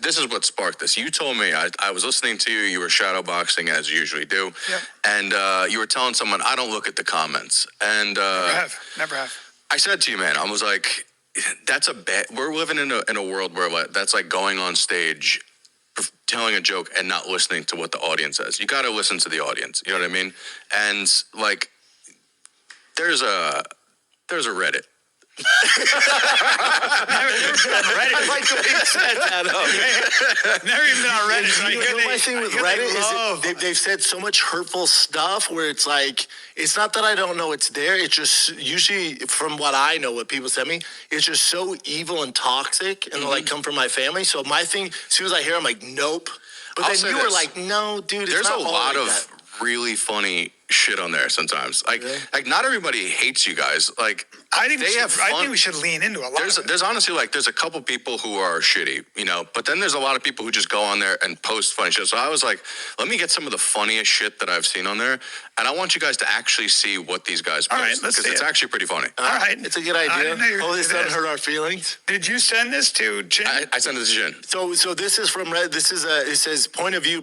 this is what sparked this. You told me, I was listening to you. You were shadow boxing as you usually do. Yep. And you were telling someone, I don't look at the comments. And Never have. I said to you, man, I was like, that's a bad. We're living in a world where that's like going on stage, telling a joke and not listening to what the audience says. You got to listen to the audience. You know what I mean? And like, there's a Reddit. Never been on Reddit. I like the way you set that up. Never even been on Reddit. You know, my thing with Reddit is they've said so much hurtful stuff where it's like, it's not that I don't know it's there. It's just usually from what I know, what people send me, it's just so evil and toxic and they'll like come from my family. So my thing, as soon as I hear, I'm like, nope. But then you were like, no, dude, it's there's not a lot like of that. really funny shit on there sometimes. Like, like not everybody hates you guys. Like, I think they have fun. I think we should lean into a lot. There's honestly like there's a couple people who are shitty, you know, but then there's a lot of people who just go on there and post funny shit. So I was like, let me get some of the funniest shit that I've seen on there, and I want you guys to actually see what these guys post. All right, let's see it's it. actually pretty funny. All right, it's a good idea. I didn't know you were Oh, this gonna do doesn't hurt our feelings. Did you send this to Jim? I sent it to Jin. So this is from Red. This is it says point of view.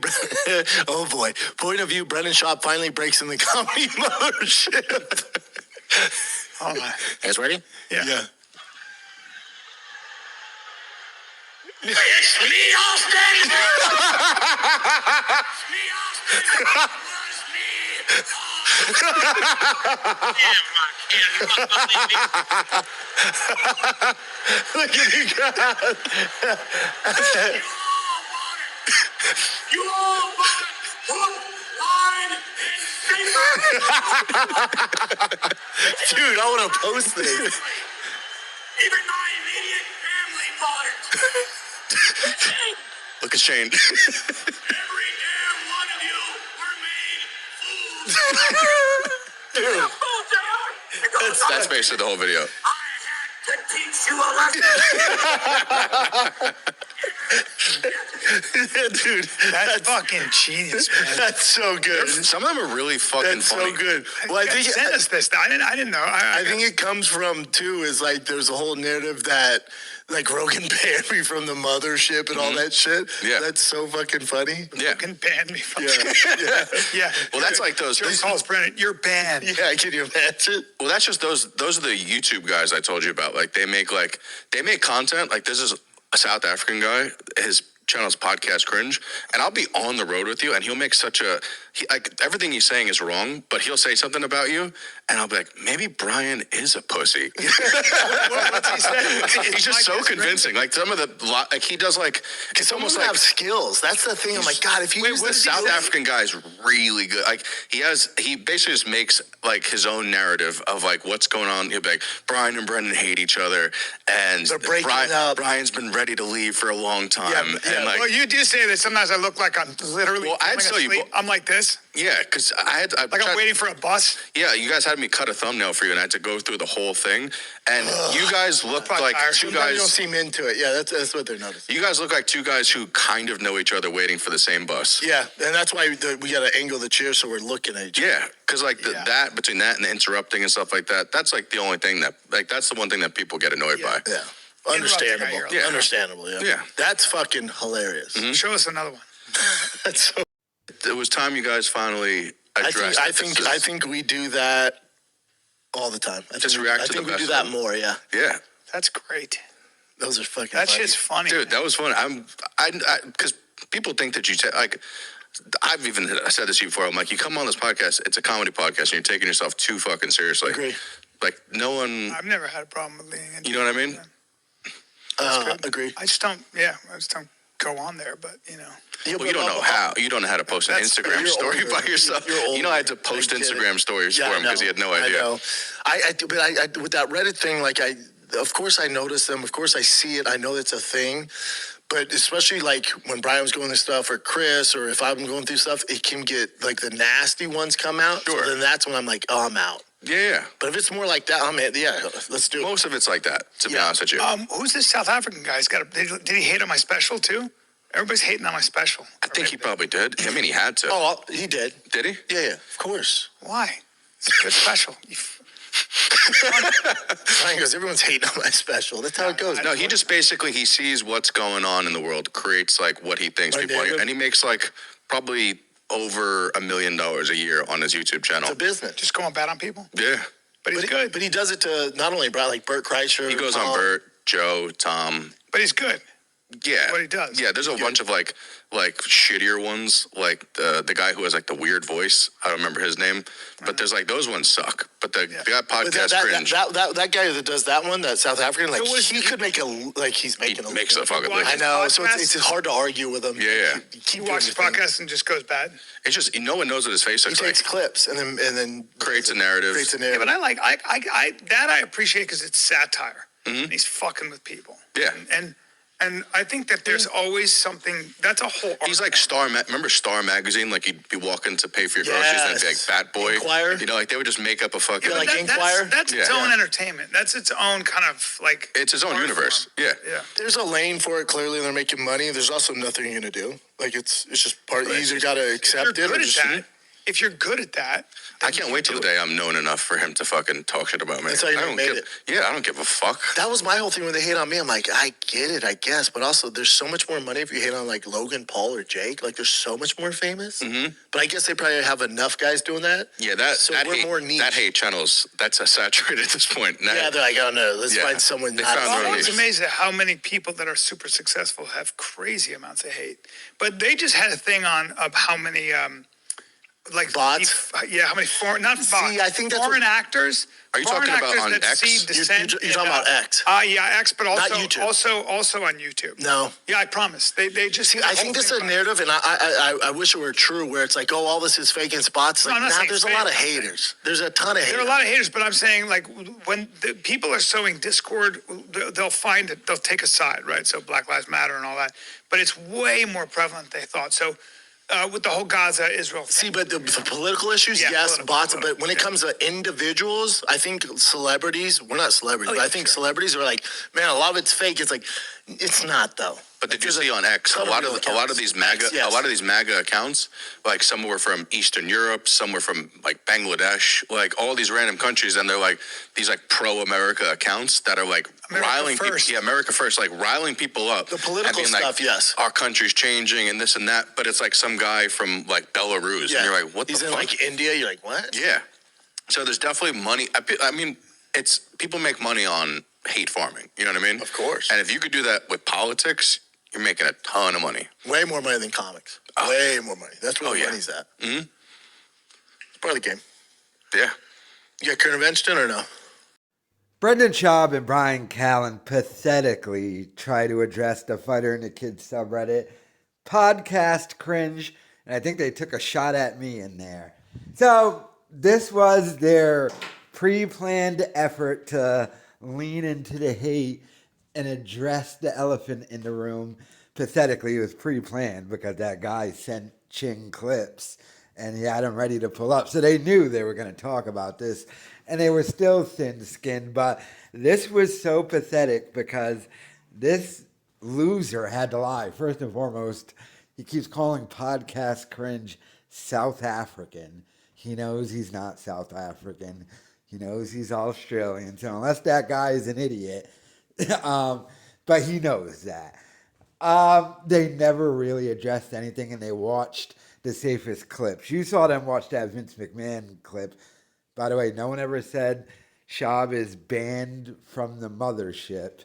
Oh boy, point of view. Brendan Schaub finally breaks in the comedy mothership. Hold on. Guys ready? Yeah. It's me, Austin! It's me, Austin! Where's me? Damn, my kid. Look at you guys. You all want it! Hook, line, and sinker! Dude, I want to post this. Even my immediate family bought it! Look at Shane. Every damn one of you were made fools! Dude, Fools they are! That's basically the whole video. I had to teach you a lesson! dude, That's fucking genius, man. that's so good. Some of them are really fucking That's funny. so good. Well, I think send us this. I didn't know. I think it comes from too is like there's a whole narrative that like Rogan banned me from the mothership and all that shit. Yeah. That's so fucking funny. Yeah. Fucking banned me from. Yeah. Yeah. Well, that's like those. Joe calls Brennan. You're banned. Yeah, can you imagine? Well, that's just those are the YouTube guys I told you about. Like they make content. Like this is a South African guy. His channel's podcast Cringe, and I'll be on the road with you, and he'll make like everything he's saying is wrong, but he'll say something about you, and I'll be like, maybe Bryan is a pussy. What's he saying? He's just so convincing. Like some of the like he does like it's Almost almost like have skills. That's the thing. I'm like, God, if you use the this South African guy is really good. Like he basically just makes like his own narrative of like what's going on. He'll be like, Bryan and Brendan hate each other, and they're breaking up. Bryan's been ready to leave for a long time. Yeah. And like, Well, you do say that sometimes I look like I'm literally. Well, I'd falling tell you, asleep. I'm like this. yeah, because Like I'm waiting for a bus. Yeah, you guys had me cut a thumbnail for you, and I had to go through the whole thing. And you guys look like two You don't guys. seem into it. Yeah, that's what they're noticing. You guys look like two guys who kind of know each other, waiting for the same bus. Yeah, and that's why we got to angle the chair so we're looking at each other. Yeah, because like that between that and the interrupting and stuff like that, that's like the only thing that that's the one thing that people get annoyed by. Yeah. Understandable. Yeah. Understandable, yeah. Yeah. That's fucking hilarious. Show us another one. That's so It was time you guys finally addressed. I think we do that all the time. Just react to the I think we best do that of more, yeah. Yeah, That's great. Those are fucking That's funny. just funny, dude, that was fun. Because people think that you like. I've even said this to you before. I'm like, you come on this podcast, it's a comedy podcast, and you're taking yourself too fucking seriously. Agree. Like no one. I've never had a problem with leaning into. You know what I mean? Agree. I just don't. Yeah, I just don't go on there. But you know. Yeah, Well, you don't know how. You don't know how to post an Instagram story by yourself. You know, I had to post Instagram stories for him because he had no idea. I know. But with that Reddit thing, like of course I notice them. Of course I see it. I know it's a thing. But especially like when Bryan was going through stuff, or Chris, or if I'm going through stuff, it can get like the nasty ones come out. Sure. So then that's when I'm like, oh, I'm out. Yeah. But if it's more like that, I'm in. Yeah, let's do it. Most of it's like that, to be honest with you. Who's this South African guy? Did he hate on my special too? Everybody's hating on my special. I think he probably did. I mean, he had to. Oh, he did. Did he? Yeah, of course. Why? It's a good special. Bryan goes, everyone's hating on my special. That's how it goes. No, he just basically he sees what's going on in the world, creates like what he thinks Right, people David? want, and he makes like probably over $1 million a year on his YouTube channel. It's a business. Just going bad on people. Yeah, But he's But good. But he does it to not only Bryan, like Bert Kreischer. he goes Tom. on Bert, Joe, Tom. But he's good. Yeah, What he does. Yeah, there's a bunch of like shittier ones, like the guy who has like the weird voice. I don't remember his name, but there's like those ones suck. But the that But podcast Cringe, that guy that does that one, that South African, like So was he could make he's making a makes a fucking Watch living. I know, so Podcast? it's hard to argue with him. Yeah. Keep He doing watches your thing. podcasts and just goes bad. It's just no one knows what his face He looks like. takes clips and then Creates a narrative. Creates a Yeah, narrative. but I appreciate because it's satire. And he's fucking with people. Yeah. And I think that there's always something. That's a whole. He's like remember Star Magazine? Like you'd be walking to pay for your groceries and it'd be like Yes. Fat Boy. Inquirer. You know, like they would just make up a fucking. Yeah, like That- Inquirer? That's its Yeah. own entertainment. That's its own kind of like. It's his own art universe. form. Yeah. Yeah. There's a lane for it. Clearly, they're making money. There's also nothing you're gonna do. Like it's just part. You either gotta If you're accept it or good at just. that, if you're good at that, I can't wait till the day I'm known enough for him to fucking talk shit about me. That's how you I don't made give, it. Yeah, I don't give a fuck. That was my whole thing when they hate on me. I'm like, I get it, I guess, but also there's so much more money if you hate on like Logan Paul or Jake. Like, there's so much more famous. Mm-hmm. But I guess they probably have enough guys doing that. Yeah, so that we're hate, more niche. that hate channels, that's saturated at this point. Yeah, they're like, oh no, let's Yeah. find someone They not. found I'm their always niche. amazed at how many people that are super successful have crazy amounts of hate. But they just had a thing on of how many like Bots? how many foreign not bots. I think that's foreign what- actors. Are you foreign talking about actors on that X? see You're- dissent you're talking about X. Yeah, X, but also Not YouTube. also on YouTube. No. Yeah, I promise. They just See, I think this is a narrative, and I wish it were true, where it's like, oh, all this is fake and spots. No, Like, I'm not nah, saying there's a fake. lot of haters. There's a ton of haters. There are a lot of haters, but I'm saying like when the people are sowing discord, they'll find it. They'll take a side, right? So Black Lives Matter and all that. But it's way more prevalent than they thought. So with the whole Gaza-Israel thing. See, but the political issues, Yeah, yes, political, bots. But when it yeah. comes to individuals, I think celebrities, we're not celebrities, Oh, but yeah, I think sure. celebrities are like, man, a lot of it's fake. It's like, it's not though. But did you There's see on X ton a lot real of accounts. these MAGA X, yes. a lot of these MAGA accounts, like some were from Eastern Europe, some were from like Bangladesh, like all these random countries, and they're like these like pro-America accounts that are like America riling people. first. Yeah, America first, like riling people up. The political and being stuff, like, yes. Our country's changing and this and that, but it's like some guy from like Belarus, and you're like, what He's the in fuck? like India. You're like, what? Yeah. So there's definitely money. I mean, it's people make money on hate farming. You know what I mean? Of course. And if you could do that with politics, you're making a ton of money. Way more money than comics. Oh. Way more money. That's where Oh, the yeah. money's at. Mhm. It's part of the game. Yeah. You got current events done or no? Brendan Schaub and Bryan Callen pathetically try to address the Fighter and the Kids subreddit podcast Cringe, and I think they took a shot at me in there. So this was their pre-planned effort to lean into the hate and address the elephant in the room. Pathetically, it was pre-planned because that guy sent Ching clips and he had them ready to pull up. So they knew they were going to talk about this, and they were still thin-skinned. But this was so pathetic because this loser had to lie. First and foremost, he keeps calling podcast Cringe South African. He knows he's not South African. He knows he's Australian. So unless that guy is an idiot, but he knows that. They never really addressed anything, and they watched the safest clips. You saw them watch that Vince McMahon clip. By the way, no one ever said Schaub is banned from the mothership.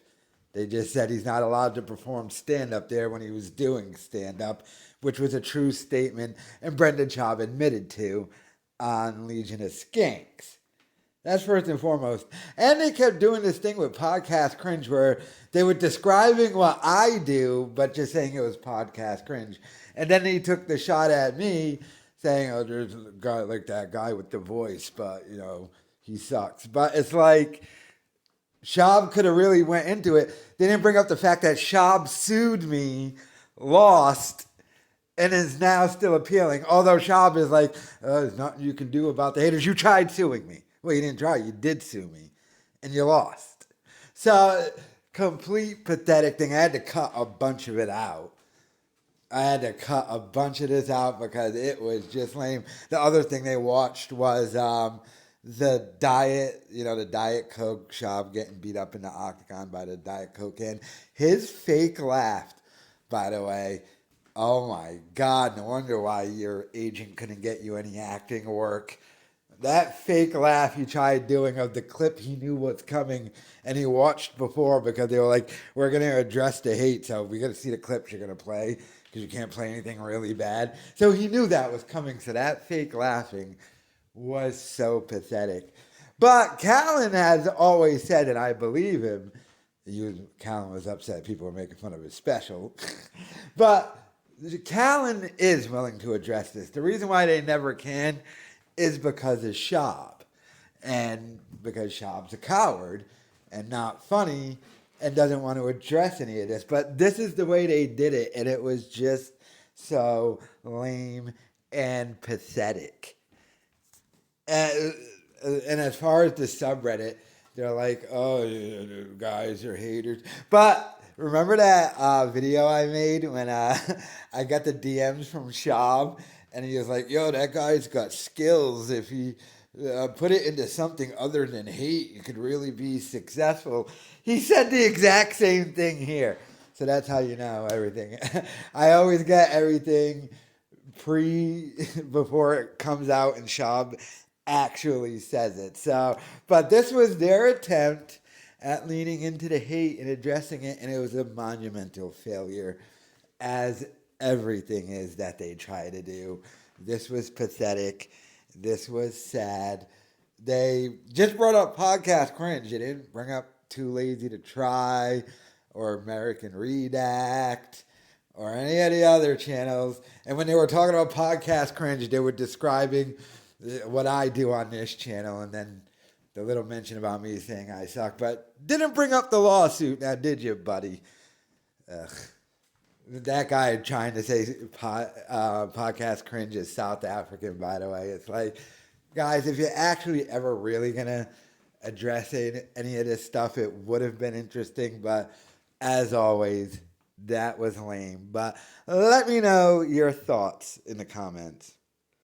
They just said he's not allowed to perform stand-up there when he was doing stand-up, which was a true statement, and Brendan Schaub admitted to on Legion of Skanks. That's first and foremost. And they kept doing this thing with Podcast Cringe where they were describing what I do, but just saying it was Podcast Cringe. And then they took the shot at me saying, oh, there's a guy like that guy with the voice, but, you know, he sucks. But it's like Schaub could have really went into it. They didn't bring up the fact that Schaub sued me, lost, and is now still appealing. Although Schaub is like, there's nothing you can do about the haters. You tried suing me. Well, you didn't try. You did sue me, and you lost. So, complete pathetic thing. I had to cut a bunch of it out. I had to cut a bunch of this out because it was just lame. The other thing they watched was the diet, the Diet Coke Schaub getting beat up in the octagon by the Diet Coke can. His fake laugh, by the way, oh my God, no wonder why your agent couldn't get you any acting work. That fake laugh he tried doing of the clip he knew was coming and he watched before because they were like, we're going to address the hate, so we got to see the clips you're going to play because you can't play anything really bad. So he knew that was coming, so that fake laughing was so pathetic. But Callen has always said, and I believe him, Callen was upset people were making fun of his special, but Callen is willing to address this. The reason why they never can is because of Schaub. And because Schaub's a coward and not funny and doesn't want to address any of this. But this is the way they did it, and it was just so lame and pathetic. And as far as the subreddit, they're like, oh, guys are haters. But remember that video I made when I got the DMs from Schaub? And he was like, yo, that guy's got skills. If he put it into something other than hate, you could really be successful. He said the exact same thing here. So that's how you know everything. I always get everything before it comes out and Schaub actually says it. So, but this was their attempt at leaning into the hate and addressing it, and it was a monumental failure, as everything is that they try to do. This was pathetic. This was sad. They just brought up podcast Cringe. They didn't bring up Too Lazy to Try or American Redact or any of the other channels. And when they were talking about podcast Cringe, they were describing what I do on this channel, and then the little mention about me saying I suck, but didn't bring up the lawsuit. Now, did you, buddy? Ugh. That guy trying to say podcast Cringe is South African, by the way. It's like, guys, if you're actually ever really going to address any of this stuff, it would have been interesting. But as always, that was lame. But let me know your thoughts in the comments.